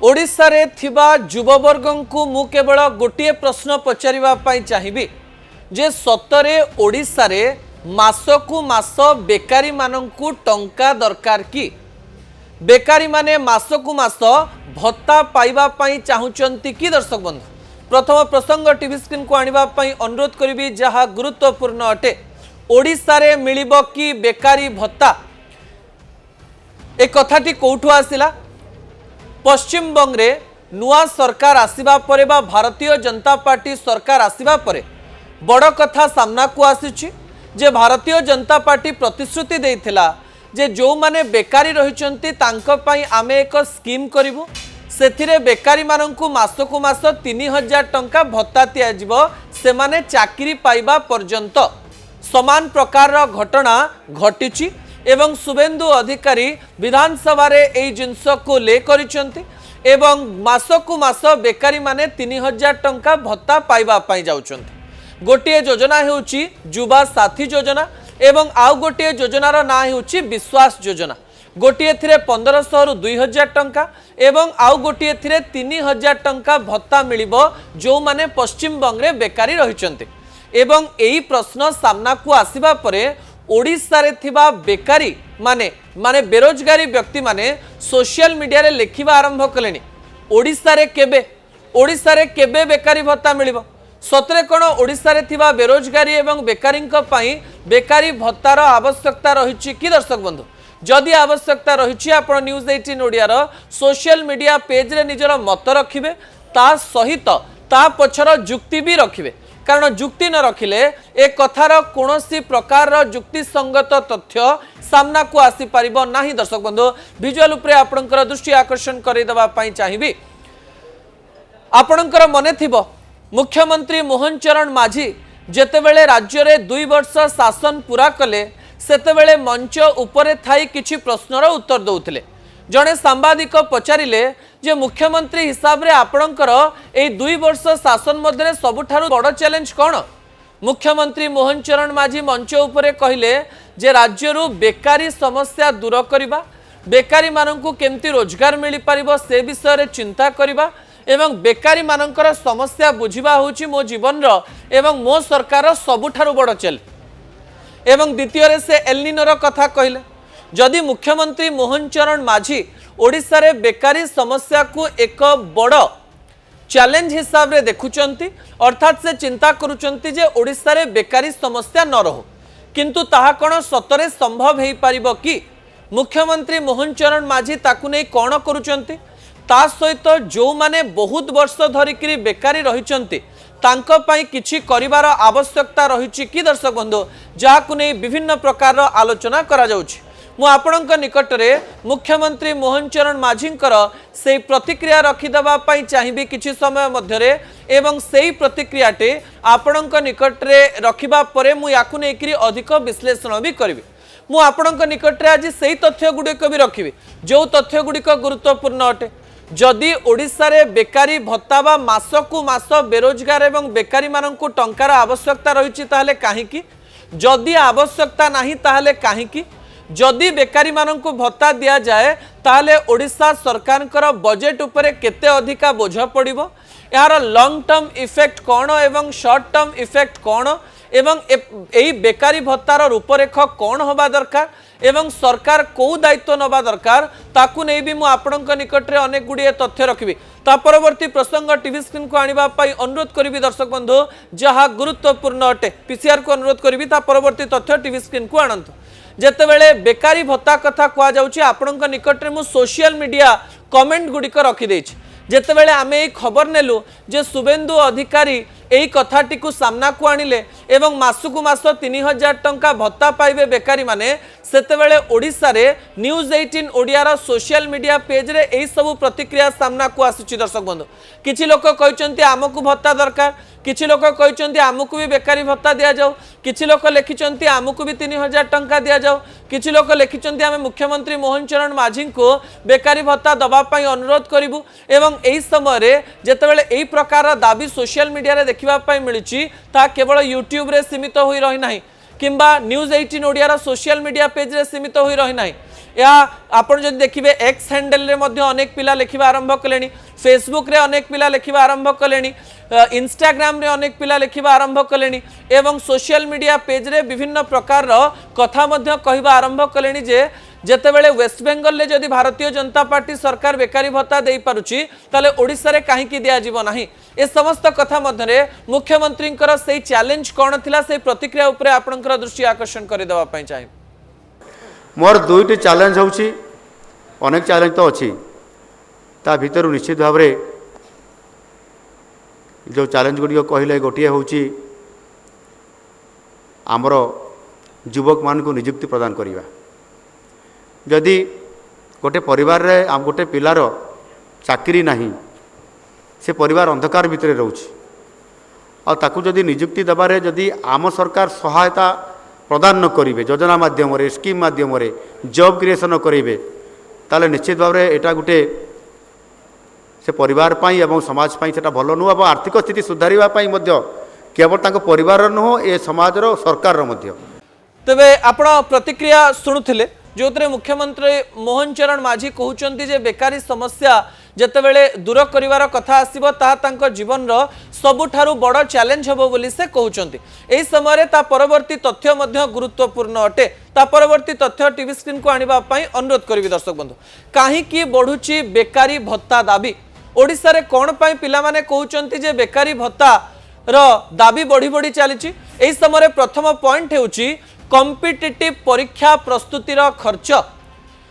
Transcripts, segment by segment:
ओडिशा रे थिबा युववर्ग को मु केवल गोटे प्रश्न पचारिबा चाहिए जे सतरे ओडिशा रे मासकु मास बेकारी मानंकु टंका दरकार कि बेकारी माने मासकु मास भत्ता पाइबा चाहुचंती कि दर्शक बंधु प्रथम प्रसंग टीवी स्क्रीन को आनिबा अनुरोध करी जहाँ गुरुत्वपूर्ण अटे। ओडिशा रे मिलिबो कि बेकारी भत्ता ए कथाटी कोठु आसिला? पश्चिम बंगे नुआ सरकार आसिबा परे बा भारतीय जनता पार्टी सरकार आसिबा परे बड़ कथा सामना को आसीछि जे भारतीय जनता पार्टी प्रतिश्रुति देइथिला जे जो माने बेकारी रहिचंती तांको पई आमे एक स्कीम करिवु सेथिरे बेकारी मानंकु मासकु मास 3000 टंका भत्ता दियाजिवो से माने चाकरी पाइबा पर्यंत समान प्रकार घटना घटिछि एवं शुभेन्दु अधिकारी विधानसभा रे एई जिंस को ले करिसंती एवं मासकु मास बेकारी माने 3000 टंका भत्ता पाइबा पई जाउचंती। गोटे योजना हेउची युवा साथी योजना एवं आउ गोटे योजनार ना हेउची विश्वास योजना। गोटे थिरे 1500 रु 2000 टंका एवं आउ गोटे थिरे 3000 टंका भत्ता मिलिबो जो माने पश्चिम बंगरे बेकारी रहिचंती एवं एई प्रश्न सामना को आसीबा परे ओडिशा रे थिबा बेकारी माने बेरोजगारी व्यक्ति माने सोशल मीडिया रे लेखिबा आरंभ कलेनी ओडिशा रे केबे बेकारी भत्ता मिलिबो सतरे कोन ओडिशा रे थिबा बेरोजगारी एवं बेकारींक पई बेकारी भत्तार आवश्यकता रहिछि कि दर्शक बंधु जदि आवश्यकता रहिछि आपण न्यूज 18 ओडिया रो सोशल मीडिया पेज रे निजर मत रखिबे ता सहित ता पछर जुक्ति भी रखिबे कारण जुक्ति न रखिले ए कथार कोनोसी प्रकार जुक्ति संगत तथ्य सामना को आसी परिबो नाही। दर्शक बंधु विजुअल उपरे आपणकर दृष्टि आकर्षण करै दबा पई चाहिबी आपणकर मने थिबो मुख्यमंत्री मोहन चरण माझी जेतेबेले राज्य रे 2 वर्ष शासन पूरा कले सेतेबेले मंच उपरे थाई किछि प्रश्नर उत्तर दउथिले जड़े सांबादिक पचारिले जे मुख्यमंत्री हिसाब रे आपणकर ए 2 वर्ष शासन मध्य सबुठारु बड़ चैलेंज कौन? मुख्यमंत्री मोहन चरण माझी मंच उपरे कहिले जे राज्यरु बेकारी समस्या दूर करिबा बेकारी मानंकु केमती रोजगार मिली परिबो से विषय रे चिंता करिबा एवं बेकारी मानंकर समस्या बुझिबा होची मो जीवन रो एवं मो सरकार सबुठारु बड़ चैलेंज एवं द्वितीय रे से एलनिनोर कथा कहिले जदि मुख्यमंत्री मोहन चरण माझी ओडिशा रे बेकारी समस्या को एक बड़ चैलेंज हिसाब रे देखुचंती अर्थात से चिंता करूचंती जे ओडिशा रे बेकारी समस्या न रहो किंतु ताहा कोन सतरे संभव हेई परिबो कि मुख्यमंत्री मोहन चरण माझी ताकु नै कोन करूचंती ता सहित जो माने बहुत वर्ष धरिकी बेकारी रहिचंती तांको पई किछि करिवार आवश्यकता रहिछि कि दर्शक बंधु जाहाकु नै विभिन्न प्रकार आलोचना करा जाउछि। मु आपणक निकट रे मुख्यमंत्री मोहन चरण माझींकर से प्रतिक्रिया रखिदबा पई चाहिबी किछि समय मध्यरे एवं सेही प्रतिक्रियाटे आपणक निकट रे रखिबा परे मु याकु नेकरी अधिक विश्लेषण भी करबी। मु आपणक निकट रे आज सेही तथ्य गुडिक भी रखिबी जो तथ्य गुडिक गुरुत्वपूर्ण अटे। जदि ओडिशा रे बेकारी भत्ता बा मासकु मास बेरोजगार एवं बेकारी मानंकु टंकार आवश्यकता रहिछि ताहले काहेकि जदि आवश्यकता नाही ताहले काहेकि जदि बेकारी मानंकु भत्ता दिया जाए ताहले ओडिशा सरकारकर बजेट उपरे केते अधिका बोझ पड़िबो यार लॉन्ग टर्म इफेक्ट कौन एवं शॉर्ट टर्म इफेक्ट कौन एवं एई बेकारी भत्तार रूपरेख कौन होबा दरकार एवं सरकार को दायित्व नबा दरकार ताकू नै भी मु आपणक निकट रे अनेक गुडिये तथ्य रखिबी ता परवर्ती प्रसंग टीवी स्क्रीन को आनिबा पई अनुरोध करिबी दर्शक बंधु जहा गुरुत्वपूर्ण अटे पीसीआर को अनुरोध करिबी ता परवर्ती तथ्य टीवी स्क्रीन को आनंतु जेतेबेले बेकारी भत्ता कथा कुआ जाउची आपणक निकट रे मु सोशल मीडिया कमेंट गुडिक रखि देछि जेतेबेले आमे ए खबर नेलु जे शुभेन्दु अधिकारी एई कथाटी को सामना को आनिले एवं मासकु मास 3000 टंका भत्ता पाइबे बेकारी माने सेतेबेले ओडिशा रे न्यूज 18 ओडिया रा सोशल मीडिया पेज रे एई सब प्रतिक्रिया सामना को आसीछि। दर्शक बंधु किछि लोक कहिचंती आमकु भत्ता दरकार किछि लोक कहिचंती आमकु भी बेकारी भत्ता दिया जाऊ किछि लोक लेखिचंती आमकु भी 3000 टंका दिया जाऊ किछि लोक लेखिचंती आमे मुख्यमंत्री मोहन चरण माझी को बेकारी भत्ता दबा पई अनुरोध करिवु एवं एई समय रे जेतेबेले एई प्रकार दाबी सोशल मीडिया रे देखिबा पई मिलिछि ता केवल यूट्यूब रे सीमित होई रहि नाही किंबा न्यूज 18 ओडिया रा सोशल मीडिया पेज रे सीमित होई रहि नाही या आपण जदि देखिए एक्स हैंडल रे मध्य अनेक पिला लिखा आरंभ कले, फेसबुक रे अनेक पिला लिखा आरंभ कले, इंस्टाग्राम रे अनेक पिला लिखा आरंभ कले एवं सोशल मीडिया पेज रे विभिन्न प्रकार कथा मध्य कहवा आरंभ कले जे जेतेबेले वेस्ट बेंगल रे जदि भारतीय जनता पार्टी सरकार बेकारी भत्ता दे पारुची ताले ओडिसा रे काहे की दिया जीव नाही। ए समस्त कथा मध्य मुख्यमंत्री से चैलेंज कौन थिला से प्रतिक्रिया उपरे आपनकर दृष्टि आकर्षण कर देवा पई चाहे। मोर दुईटी चैलेंज होउची, अनेक चैलेंज तो अच्छी ता भीतर निश्चित भाव में जो चैलेंज गुड़िक कहले गोटे हूँ आमर युवक मान को नियुक्ति प्रदान करवा। जदि गोटे परिवार रे आम गोटे पिलार चाकरी नहीं से परिवार अंधकार भितर रोचे और ताकू जदि नियुक्ति देवारे जदि आम सरकार सहायता प्रदान न करेंगे योजना माध्यम स्कीम माध्यम जॉब क्रिएशन करेंगे ताले निश्चित भाव में यहाँ गोटे से परिवार पाई एवं समाज पाई सेटा भल नुह और आर्थिक स्थिति सुधारिबा पाई मध्य केवल तांको परिवार नुह ए समाजर सरकार मध्य। तबे आपण प्रतिक्रिया शुणुथिले जो मुख्यमंत्री मोहन चरण माझी कहउचंती जे बेकारी समस्या जेतेबेले दूर करिवार कथा आसीबो ता तांको जीवन रो सबुठारु बड़ चैलेंज हबो बोली से कहउचंती। एही समय ता परवर्ती तथ्य मध्य गुरुत्वपूर्ण अटे। ता परवर्ती तथ्य टीवी स्क्रीन को आनिबा पई अनुरोध करिवि दर्शक बंधु। काहे की बढ़ुची बेकारी भत्ता दाबी ओडिसा रे कोन पई पिला माने कहउचंती जे बेकारी भत्ता रो दाबी बढ़ी बढ़ी चलीची। एही समय प्रथम पॉइंट हेउची कॉम्पिटिटिव परीक्षा प्रस्तुतिर खर्च।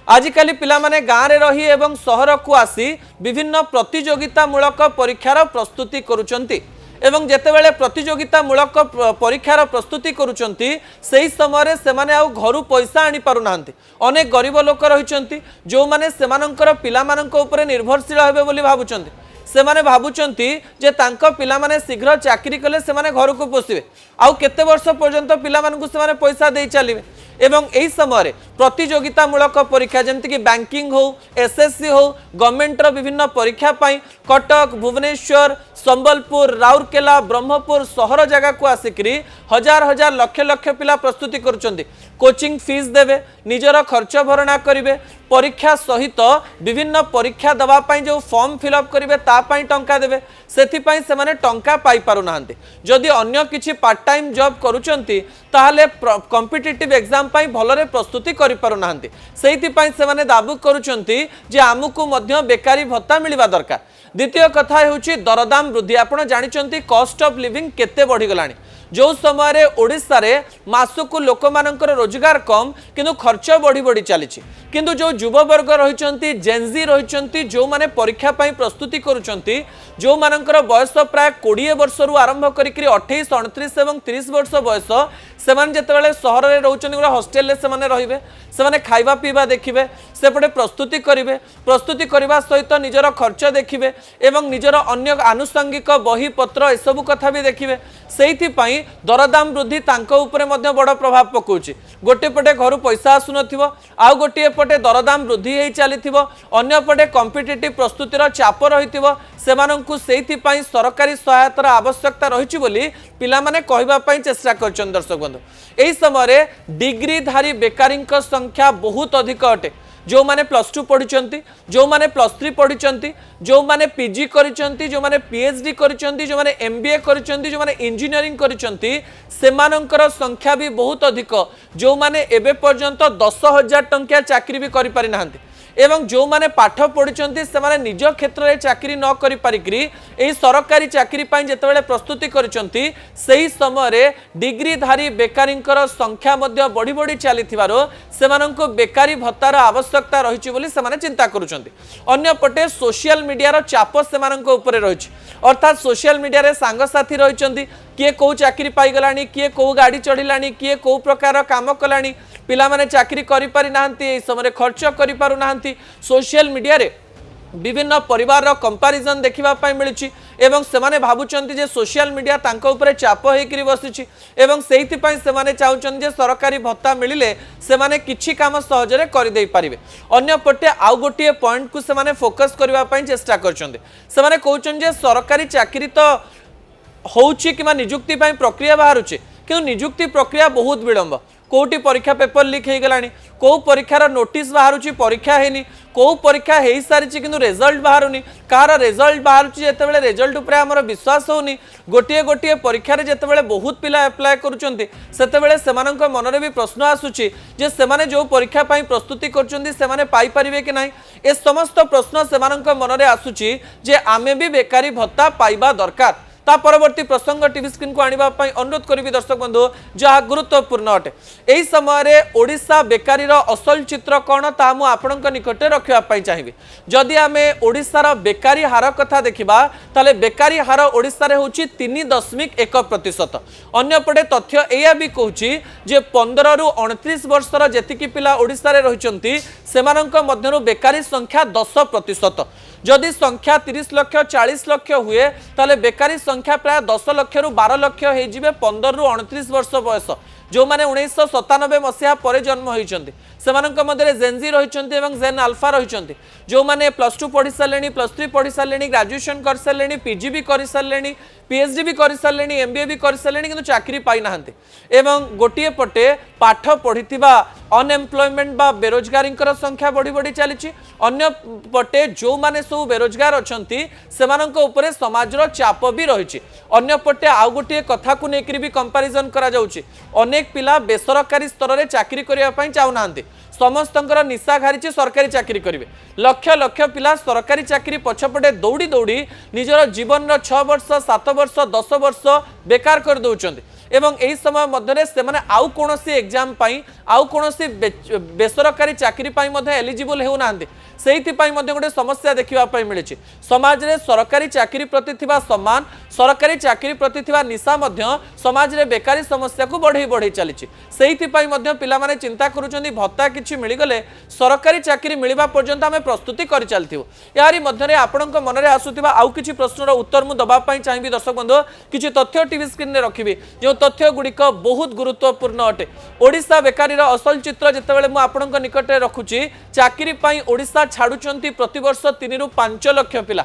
आजिकाली पिला माने गाँव रे रही एवं सहर को आसी विभिन्न प्रतियोगितामूलक परीक्षार प्रस्तुति करुचंती एवं जेतेबेले प्रतियोगितामूलक परीक्षार प्रस्तुति करुचंती सेही समय से माने आउ घरु पैसा आनी पारु नाहंती। अनेक गरीब लोक रहिचंती जो माने सेमानंकर पिला मानंक उपरे निर्भरशील हेबे बोली भाबुचंती। सेमाने भाबुचंती जे तांको पिला माने शीघ्र चाकरी कले सेमाने घर को पोषिबे आउ केते वर्ष पर्यंत पिला मानकु सेमाने पैसा देई चलिबे एवं एही समय प्रतियोगितामूलक परीक्षा जमती कि बैंकिंग हो एसएससी हो गवर्नमेंट रो विभिन्न परीक्षा पाई कटक भुवनेश्वर संबलपुर राउरकेला ब्रह्मपुर सहर जगह को आसिकरी हजार हजार लक्ष लक्ष पिला प्रस्तुति करुचंती। कोचिंग फीस देवे निजर खर्च भरणा करिवे परीक्षा सहित विभिन्न परीक्षा दवा पाई जो फॉर्म फिलअप करिवे ता पाई टंका देवे सेथि पाई से माने टंका पाई पारु नाहंती। जदि अन्य किछि पार्ट टाइम जॉब करूचंती ताहाले कॉम्पिटिटिव एग्जाम पाई भलरे प्रस्तुति करि पारु नाहंती। सेथि पाई से माने दाबी करूचंती जे आमुकु मध्य बेकारी भत्ता मिलिबा दरकार। द्वितीय कथा हेउची दरदाम वृद्धि। आपण जानिचंती कॉस्ट ऑफ लिविंग केते बढ़ी गलानी। जो समय ओडिशा रे मासकु लोक मानकर रोजगार कम किंतु खर्च बढ़ी बढ़ी चली किंतु जो युववर्ग रही जेनजी रही जो माने परीक्षा पाई प्रस्तुति करुचंती जो मानकर बयस प्राय 20 वर्ष रु आरंभ करिकरी 28 29 एवं 30 वर्ष बयस सेमाने जेतेबेले सहर रे रहउचंती गोटे हॉस्टेल रे सेमाने रहिबे सेमाने खाइबा पीवा देखिबे सेपटे प्रस्तुति करिवे प्रस्तुति करबा सहित निजर खर्च देखिबे एवं निजर अन्य आनुषंगिक बही पत्र ए सब कथा भी देखिबे। सेहिथि पई दरदाम वृद्धि तांको उपरे मध्य बड़ प्रभाव पकाउछि। गोटे पटे घर पैसा आसुनथिबो आउ गोटे पटे दरदाम वृद्धि हेई चलीथिबो अन्य पटे कॉम्पिटिटिव प्रस्तुतिर चाप रहिथिबो सेमानंकु सेहिथि पई सरकारी सहायतार आवश्यकता रहिछि बोली पिला माने कहबा पई चेष्टा करछन। दर्शक बंधु एही समय डिग्रीधारी बेकारींक संख्या बहुत अधिक अटे। जो माने +2 पढ़ी जो माने +3 पढ़ी जो माने पीजी करिसंती जो माने पीएचडी करिसंती जो माने एमबीए करिसंती जो माने इंजीनियरिंग करिसंती सेमानंकर संख्या भी बहुत अधिक जो माने एबे पर्यंत 10,000 टंकिया चाकरी भी करि पारि नाहंती एवं जो माने पाठ पढ़ी से माने निज क्षेत्र में चाकरी न करि पारिकरी एही सरकारी चाकरी पाई जेतेबेले प्रस्तुति करिसंती सेही समय डिग्रीधारी बेकारींकर संख्या मध्य बढ़ी बढ़ी चलीथिबारो सेमानंको बेकारी भत्तार आवश्यकता रहिछि बोली सेमाने चिंता करुचंती। अन्य पटे सोशल मीडियार चाप सेमानंको उपरे रहिछि अर्थात सोशल मीडिया रे सांगसाथी रहिचंती किए को चाकरी पाई गलानी किए को गाड़ी चढ़िलानी किए को प्रकार काम कलानी पिला माने चाकरी करि पारि नाहंती एही समय खर्च करि पारु नाहंती। सोशल मीडिया रे विभिन्न परिवार कंपैरिजन देखिबा पाई मिलुछि एवं सेमाने भाबुचंती जे सोशल मीडिया तांको उपरे चाप हेकरी बसिछि एवं सेहिथि पई सेमाने चाहुचंती जे सरकारी भत्ता मिलिले सेमाने किछि काम सहजरे करि देई पारिबे। अन्य पटे आउ गोटिए पॉइंट को सेमाने फोकस करबा पई चेष्टा करचंती। सेमाने कहउचन जे सरकारी चाकरी तो होउछि किमा नियुक्ति पई प्रक्रिया बाहरुछि किंतु नियुक्ति प्रक्रिया बहुत विलंब कोटी परीक्षा पेपर लीक हो गलानी कौ परीक्षार नोटिस बाहर परीक्षा है कौ परीक्षा हो सारी कि रिजल्ट बाहर कार रिजल्ट बाहर जिते रिजल्ट उपर आमर विश्वास होनी गोटे गोटे परीक्षार जिते बहुत पिला एप्लाय करते मन में भी प्रश्न आसूची जे सेमाने जो परीक्षा प्रस्तुति करें कि ना ए समस्त प्रश्न से मन में आसूची जे आमे भी बेकारी भत्ता पाइबा दरकार ता परवर्ती प्रसंग टीवी स्क्रीन को आनिबा पई अनुरोध करी दर्शक बंधु जहाँ गुरुत्वपूर्ण अटे एही समय ओडिशा बेकारी असल चित्र कौन ता मु आपणक निकटे रखिबा पई चाहिबी जदि आमे ओडिशार बेकारी हार कथा देखिबा ताले बेकारी हार ओडिशा रे होची 3.1%। अन्यपटे तथ्य एया भी कहूची जे 15 रु 29 वर्षर जेतिकी पिला ओडिशा रे रहिचंती सेमानंक मध्यरु बेकारी संख्या 10%। जदि संख्या 30 लाख 40 लाख हुए ताले बेकारी संख्या प्राय 10 लाख रु 12 लाख हो 15 रु 29 वर्ष बयस जो माने 1997 मसीहा पर जन्म होइचंती सेमानंक मध्यरे जेनजी रहिचंती एवं जेन अल्फा रहिचंती जो माने +2 पढ़ी सारलेनी +3 पढ़ी सारलेनी ग्रेजुएशन कर सारलेनी पीजी भी कर सारलेनी पीएचडी भी कर सारलेनी एमबीए भी कर सारलेनी किंतु चाकरी पाई नाहंती एवं गोटिए पटे पाठ पढ़िथिबा अनएम्प्लॉयमेंट बा बेरोजगारींकर संख्या बढ़ी बढ़ी चली अन्य पटे जो माने सब बेरोजगार अछंती सेमानंक उपरे समाजर चाप भी रही अन्य पटे आउ गोटे कथा को लेकर भी कंपैरिजन करा जाउची अनेक पिला बेसरकारी स्तर में चाकरी करबा पई चाहुनांती समस्तंकर निशा घारी सरकारी चाकरी करेंगे लक्ष लक्ष पिला सरकारी चाकरी पछपटे दौड़ी दौड़ी निजर जीवन 6 वर्ष 7 वर्ष 10 वर्ष बेकार कर दौरान एवं यही समय मध्य से आउ कौन एग्जाम आउ कौन बेसरकारी चाकरी एलिजिबल होना से गोटे समस्या देखा मिली समाज में सरकारी चाकरी प्रति सम्मान सरकारी चाकरी प्रति निशा समाज में बेकारी समस्या को बढ़ई बढ़ई चली पिला चिंता करुँच भत्ता किसी मिलगले सरकारी चाकरी मिलवा पर्यंत आम प्रस्तुति कर चलू यारी मध्य आपण मन में आसूबा आउ कि प्रश्नर उत्तर मुझे दवाई चाहिए दर्शक बंधु किसी तथ्य टीवी स्क्रीन में रखी जो तथ्य गुड़िक बहुत गुरुत्वपूर्ण अटे ओडिशा बेकारी असल चित्र जितेबाला मुझे आपण निकट में रखुची चाकरी ओडिशा छाड़ुचंती प्रतिवर्ष 3 रु 5 लाख पिला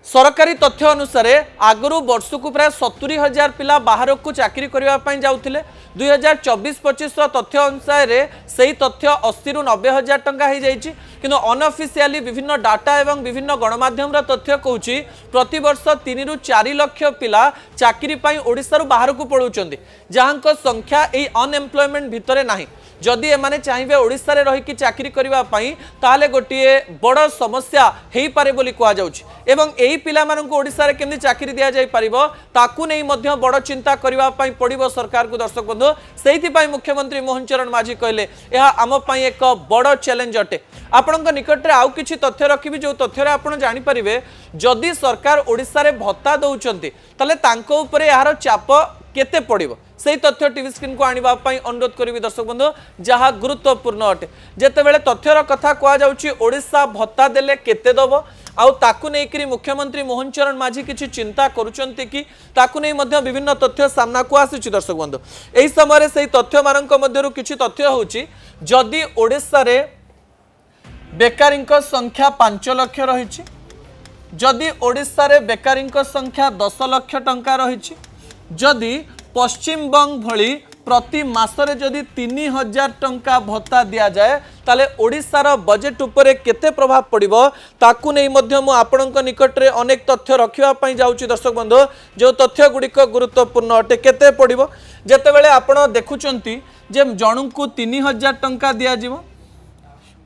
सरकारी तथ्य अनुसार आगु वर्ष को प्राय 70,000 पिला बाहर को चाकरी करने जाऊे 2024-25 तथ्य अनुसार से तथ्य 80 रु 90,000 टंका हो जाइए किंतु अनअफिशियली विभिन्न डाटा एवं विभिन्न गणमाध्यम तथ्य कहूँ प्रतिवर्ष 3 रु 4 लाख पिला चाकरी ओडिशा बाहर को पलाउछंती जहाँ संख्या यही अनएम्प्लॉयमेंट भितर नाही जदि एमाने चाहिए ओडिशा रे रही चाकरी करबा पई ताले गोटिए बड़ समस्या हेई पारे बोली कहा जाउछि एवं एही पिला मानन को ओडिशा रे केमि चाकरी दिया जाय परिबो ताकू नै मध्य बड़ चिंता करबा पई पड़िबो सरकार को दर्शक बंधु सेहिथि पई मुख्यमंत्री मोहन चरण माझी कहले एहा आम पई एक बड़ चैलेंज अटे आपनक निकट रे आउ किछि तथ्य रखिबि जो तथ्य रे आपण जानि परिबे जदि सरकार ओडिशा रे भत्ता दउचंती ताले तांको ऊपर यार चाप केते पड़िबो से तथ्य टीवी स्क्रीन को आने अनुरोध करी दर्शक बंधु जहाँ गुरुत्वपूर्ण अटे जितेबाला तथ्यर कथा कहुच्छी ओडिशा भत्ता देले केते दब आउ ताकू नहीं मुख्यमंत्री मोहन चरण माझी किसी चिंता करुचंती कि ताकू नहीं मध्य विभिन्न तथ्य सामना को आसुची दर्शक बंधु यही समय से तथ्य मानक मध्यरु किछि तथ्य होची जदि ओडिशा रे बेकारी संख्या 5 लाख रही जदि ओडिशा रे बेकारी संख्या 10 लाख टंका रही जदि पश्चिम बंग भली प्रति मासरे जदि 3,000 टंका भत्ता दिया जाए ताले ओडिशार बजेट उपरे केते प्रभाव पड़िबो ताकू नै मध्य मु आपणक निकट रे अनेक तथ्य रखिबा पई जाउची दर्शक बंधु जो तथ्य गुड़िक गुरुत्वपूर्ण अटे केते पड़िबो जेतेबेले आपण देखुचंती जे जणुकु 3,000 टंका दिया जिवो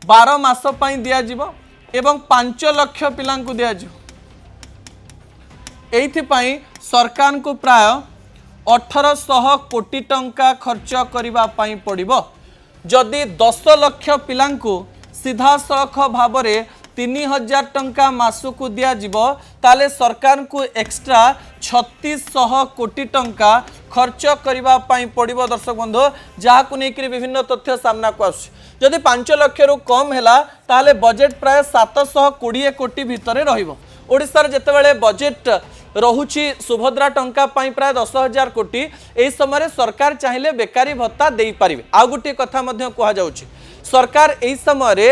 12 मास पई दिया जिवो एवं 5 लाख पिलांकु दिया जिवो एथि पई सरकार को प्राय 1800 कोटी टंका खर्च करिबा पई पड़िबो जदि 10 लाख पिलांकु सीधा सड़ख भाव में 3,000 टंका मासकु दिया जिवो ताले सरकार को एक्स्ट्रा 3600 कोटी टंका खर्च करिबा पई पड़िबो दर्शक बंधु जहाँ को लेकर विभिन्न तथ्य सामना को आसुछि जदि 5 लाख रु कम हैला ताले बजेट प्राय 720 कोटी भितर रहिबो ओडिसा रे जेतेबेले बजेट रहुची सुभद्रा टंका पाई प्राय 10,000 कोटी एही समय सरकार चाहिए बेकारी भत्ता दे पारिबे आ गोटे कथा मध्य कहा जाउची सरकार एही समय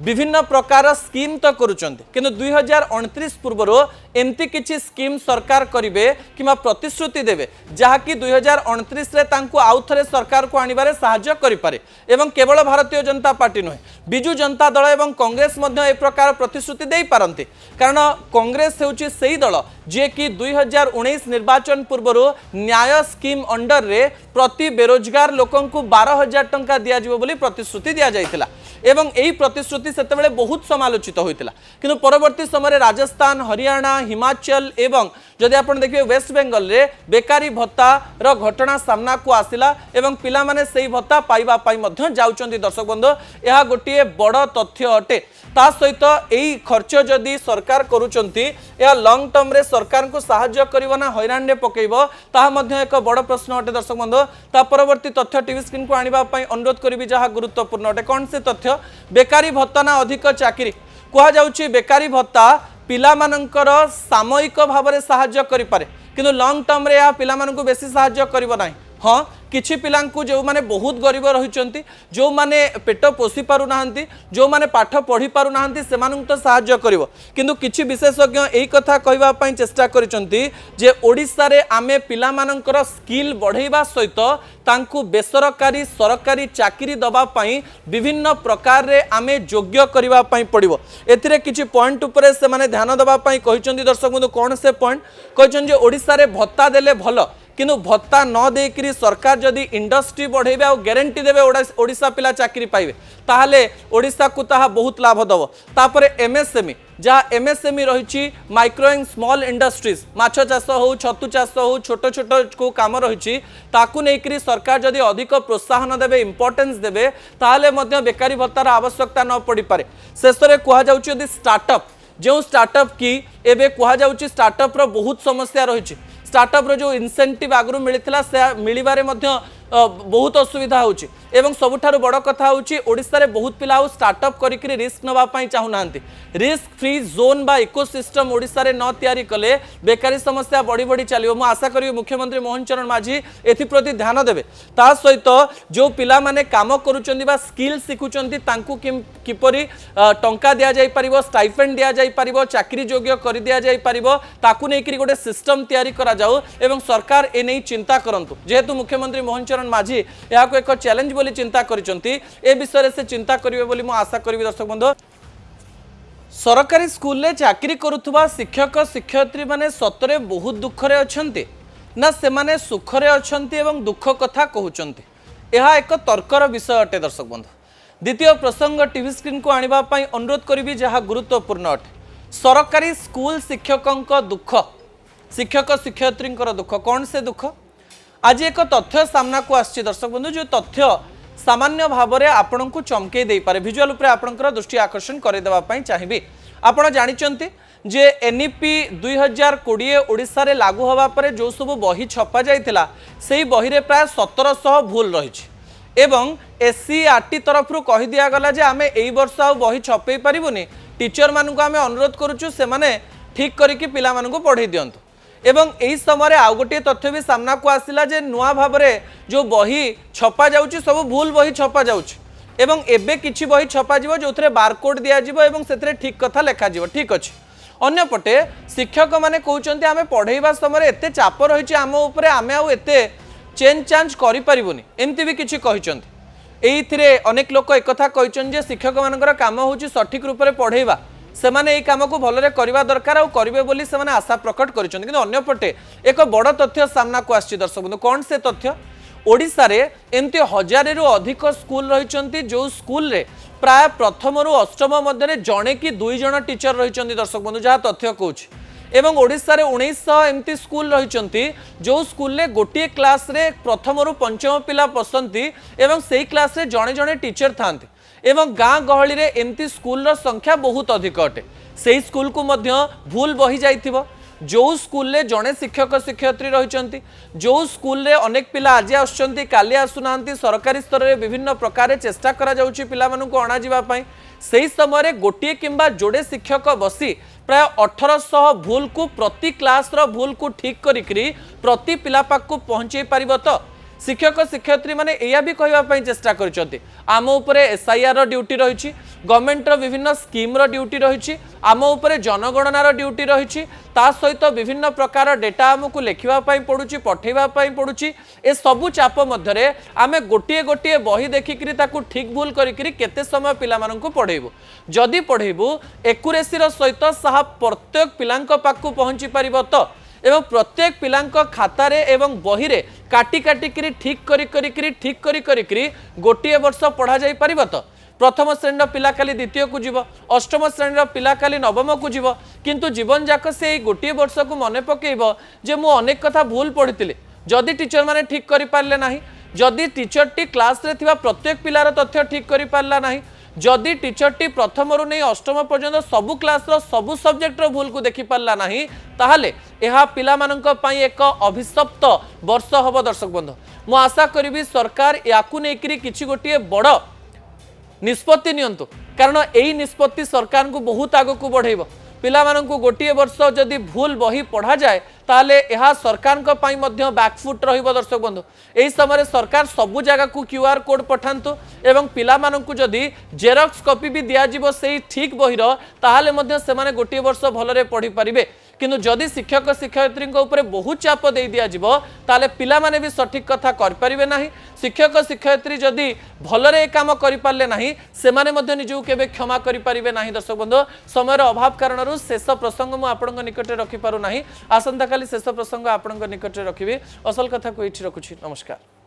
विभिन्न प्रकार स्कीम तो करुचंती किंतु 2029 पूर्व एमती किछि स्कीम सरकार करिवे किमा प्रतिश्रुति देवे जहाँकि 2029 रे तांको आउ थरे सरकार को आनिबारे सहायता करि पारे एवं केवल भारतीय जनता पार्टी नुहे बिजु जनता दल एवं कांग्रेस मध्य ए प्रकार प्रतिश्रुति दे पारंती कारण कांग्रेस हेउछि सेही दल जे कि 2019 निर्वाचन पूर्व न्याय स्कीम अंडर रे प्रति बेरोजगार लोकन को 12,000 टंका दिया जिवो बोली प्रतिश्रुति दिया जाइतिला एवं एही प्रतिश्रुति सेतेबेले बहुत समालोचित होइतिला किंतु परवर्ती समय राजस्थान हरियाणा हिमाचल एवं जदि आपण देखिए वेस्ट बेंगल रे बेकारी भत्ता रो घटना सामना को आसिला एवं पिला माने सेही भत्ता पाइबा पाई मध्य जाउचंती दर्शक बंधु यह गोटिए बड़ तथ्य अटे ता सहित एही खर्च जदि सरकार करूचंती या लॉन्ग टर्म रे सरकार को सहायता करिवो ना हैरान रे पकेइबो ता मध्य एक बड़ प्रश्न अटे दर्शक बंधु ता परवर्ती तथ्य टीवी स्क्रीन को आनिबा पई अनुरोध करिवि जहा गुरुत्वपूर्ण अटे कोन से तथ्य बेकारी भत्ता ना अधिक चाकरी कहा जाउची बेकारी भत्ता पिला मानकर सामयिक भाव में साहाय्य करि पारे किंतु लॉन्ग टर्म रे या पिला मानकु बेसी साहाय्य करिवो नाही हाँ किछि पिलांकु जो माने बहुत गरीब रहिचंती जो माने पेट पोषि पारु नाहंती जो माने पाठ पढ़ी पारु नाहंती सेमानंकु तो साहाय्य करिवो किंतु किछि विशेषज्ञ एही कथा कहबा पई चेष्टा करिसंती जे ओडिसा रे आमे पिला मानकर स्किल बढ़ेबा सहित तांकु बेसरकारी सरकारी चाकरी दबा पई विभिन्न प्रकार रे आमे योग्य करिबा पई पड़िबो एथिरे किछि पॉइंट ऊपर से माने ध्यान दबा पई कहिसंती दर्शक बंधु कोन से पॉइंट कहिसन जे ओडिसा रे भत्ता देले भलो किंतु भत्ता न देकरी सरकार जदि इंडस्ट्री बढ़ेबे और गारंटी देबे ओडिसा पिला चाकरी पाइबे ताहले ओडिसा को ताहा बहुत लाभ दबो तापरे एमएसएमई जहाँ एमएसएमई रही माइक्रो एंड स्मॉल इंडस्ट्रीज माछ चाष हो छतु चाष हो छोट छोट को काम रही ताकू नेकरी सरकार जदि अधिक प्रोत्साहन देबे इंपोर्टेंस देबे ताहले मध्य बेकारी भत्तार आवश्यकता न पड़ी पारे शेष में कह जाउछि स्टार्टअप जो स्टार्टअप की एबे कह जाउछि स्टार्टअप रो बहुत समस्या रही स्टार्टअप रो जो इंसेंटिव आगु मिलता से मिलबारे मध्य बहुत असुविधा होची एवं सबुठारु बड़ कथा होची ओडिसा रे बहुत पिला स्टार्टअप करिकरी रिस्क नबा पई चाहू नांती रिस्क फ्री जोन बा इकोसिस्टम ओडिसा रे न तयारी कले बेकारी समस्या बढ़ी बढ़ी चलियो मु आशा करियो मुख्यमंत्री मोहन चरण माझी एथि प्रति ध्यान देबे ता सहित जो पिला माने काम करूचंदी बा स्किल सिखुचंदी तांकू किपरि टंका दिया जाई परिबो स्टाइपेंड दिया जाई परिबो चाकरी योग्य करि दिया जाई परिबो ताकू नेकरी गोटे सिस्टम तयारी करा जाऊ एवं सरकार ए नै चिंता करंतु जेहेतु मुख्यमंत्री मोहन चरण माझी या को एक चैलेंज बोली चिंता करिसंती ए विषय से चिंता करिवे बोली मु आशा करिवि दर्शक बंधु सरकारी स्कूल रे चाकरी करुथुबा शिक्षक शिक्षयित्री माने सतरे बहुत दुख रे अछंती ना से माने सुख रे अछंती एवं दुख कथा कहउचंती यह एक तर्कर विषय अटे दर्शक बंधु द्वितीय प्रसंग टीवी स्क्रीन को आनिबा पई अनुरोध करिवि जहा गुरुत्वपूर्ण अटे सरकारी स्कूल शिक्षकंक दुख शिक्षक शिक्षयित्रींकर दुख कौन से दुख आज एक तथ्य सामना को आछि दर्शक बंधु जो तथ्य सामान्य भाव में आपण को चमके दे पारे विजुअल उपरे आपणकर दृष्टि आकर्षण करे देबा पई चाहिबी आपण जानिचंती जे एनईपी 2020 ओडिसा रे लागू होबा परे जो सब बही छपा जाइतिला सेही बही रे प्राय 1700 भूल रहिछि एवं एससीईआरटी तरफ रु कहि दिया गला जे आमे एई वर्ष आ बही छपे परिबोनी टीचर मानू को आमे अनुरोध करूछु से माने ठीक करिकि पिला मानू को पढ़ै दियंतु एवं एही समय आउ गोटे तथ्य भी सामना को आसिला जे नुआ भाव में जो बही छपा जाउछि सब भूल बही छपा जाउछि एवं एबे किछि बही छपा जिवो जोथरे बारकोड दिया जिवो एवं सेथरे ठीक कथा लेखा जिवो ठीक अछि अन्य पटे शिक्षक माने कहउचंती आमे पढ़ेइबा समय एते चाप रहिछि आम उपरे आमे आउ एते चेंज चांज करि परिबोनी एमती भी किछि कहिचंती एइथिरे अनेक लोक एकथा कहिचन जे शिक्षक मानकर काम होउछि सठिक रूप रे पढ़ेइबा सेमाने एई काम को भलरे करबा दरकार आ करिवे बोली सेमाने आशा प्रकट करिसंती किंतु अन्य पटे एक बड़ तथ्य सामना को आछि दर्शक बंधु कोन से तथ्य ओडिसा रे एमती 1000 रु अधिक स्कूल रहिचंती जो स्कूल रे प्राय प्रथम रु अष्टम मध्य रे जणे कि दुई जण टीचर रहिचंती दर्शक बंधु जहा तथ्य कहउछि एवं ओडिसा रे 1900 एमती स्कूल रहिचंती जो स्कूल रे गोटे क्लास रे प्रथम रु पंचम पिला पसंती एवं सेही क्लास रे जणे जणे टीचर थांती एवं गाँ गहली रे एमती स्कूल रो संख्या बहुत अधिक अटे सेही स्कूल को मध्य भूल बही जाइथिबो जो स्कूल रे जणे शिक्षक शिक्षयित्री रहिचंती जो स्कूल रे अनेक पिला आज आसुचंती काली आसुनांती सरकारी स्तर रे विभिन्न प्रकार चेष्टा करा जाउची पिला मानू को अणा जिबा पई सेही समय रे गोटिए किंबा जोड़े शिक्षक बसी प्राय 1800 भूल को प्रति क्लास रो भूल को ठीक करिकरी प्रति पिला पाक को पहुंचे पारिबो तो शिक्षक शिक्षयित्री माने एया भी कहवा पई चेष्टा करछथि आम उपरे एसआईआर रो ड्यूटी रहिछि गवर्नमेंट रो विभिन्न स्कीम रो ड्यूटी रहिछि आम उपरे जनगणना रो ड्यूटी रहिछि ता सहित विभिन्न प्रकार डेटा आमको लेखिवा पई पडुछि पठेवा पई पडुछि ए सबु चाप मध्यरे आमे गोटिए गोटिए बही देखिकरी ताकू ठीक भूल करिकरी केते समय पिला माननकु पढेबु जदि पढेबु एक्युरेसी रो सहित साहा प्रत्येक पिलांक पाकू पहुंची परिबो तो एवं प्रत्येक पिलांक खातारे एवं बही रे काटी काटी करी ठीक करी गोटिए वर्ष पढ़ा जाई परिबो तो प्रथम श्रेणी पिला काली द्वितीय को जीव अष्टम श्रेणी पिला काली नवम को जीव किंतु जीवन जाक से गोटे वर्ष को मन पकेब जे मु अनेक कथा भूल पढ़ी जदि टीचर माने ठीक करि पारले नाही जदि टीचर टी क्लास रे थिबा प्रत्येक पिलार तथ्य ठीक करि पारला नाही जदि टीचर टी प्रथम रु नहीं अष्टम पर्यंत सबु क्लास रो सबु सब्जेक्ट रो भूल को देखि पारला नाही ताहाले एहा पिला माननक पई एक अभिशप्त वर्ष हबो दर्शक बंधु मु आशा करिवि सरकार याकु नेकरी किछि गोटिए बड़ निष्पत्ति नियंतु कारण एई निष्पत्ति सरकार को बहुत आग को बढ़ेब पिला माननकु गोटिए वर्ष जदि भूल बही पढ़ा जाए ताले यह सरकार को पाई मध्य बैकफुट रहिबो दर्शक बंधु एही समय सरकार सबु जगह को क्यूआर कोड पठांतु एवं पिला माननकु जदि जेरॉक्स कॉपी भी दिया जिवो सेही ठीक बहिर ताहाले मध्य सेमाने गोटिए वर्ष भलरे पढ़ी पारिबे किंतु जदि शिक्षक शिक्षयित्री ऊपर बहुत चाप दे दिया जिवो ताले पिला माने भी सठिक कथा कर पारिबे नाही शिक्षक शिक्षयित्री जदि भलरे काम करि पारले नाही सेमाने मध्य निजु केबे क्षमा करि पारिबे नाही दर्शक बंधु समयर अभाव कारणरू शेष प्रसंग मु आपनक निकटे रखि पारु नाही आसंता काली शेष प्रसंग आपनक निकटे रखिबे असल कथा को इठी रखुछि नमस्कार।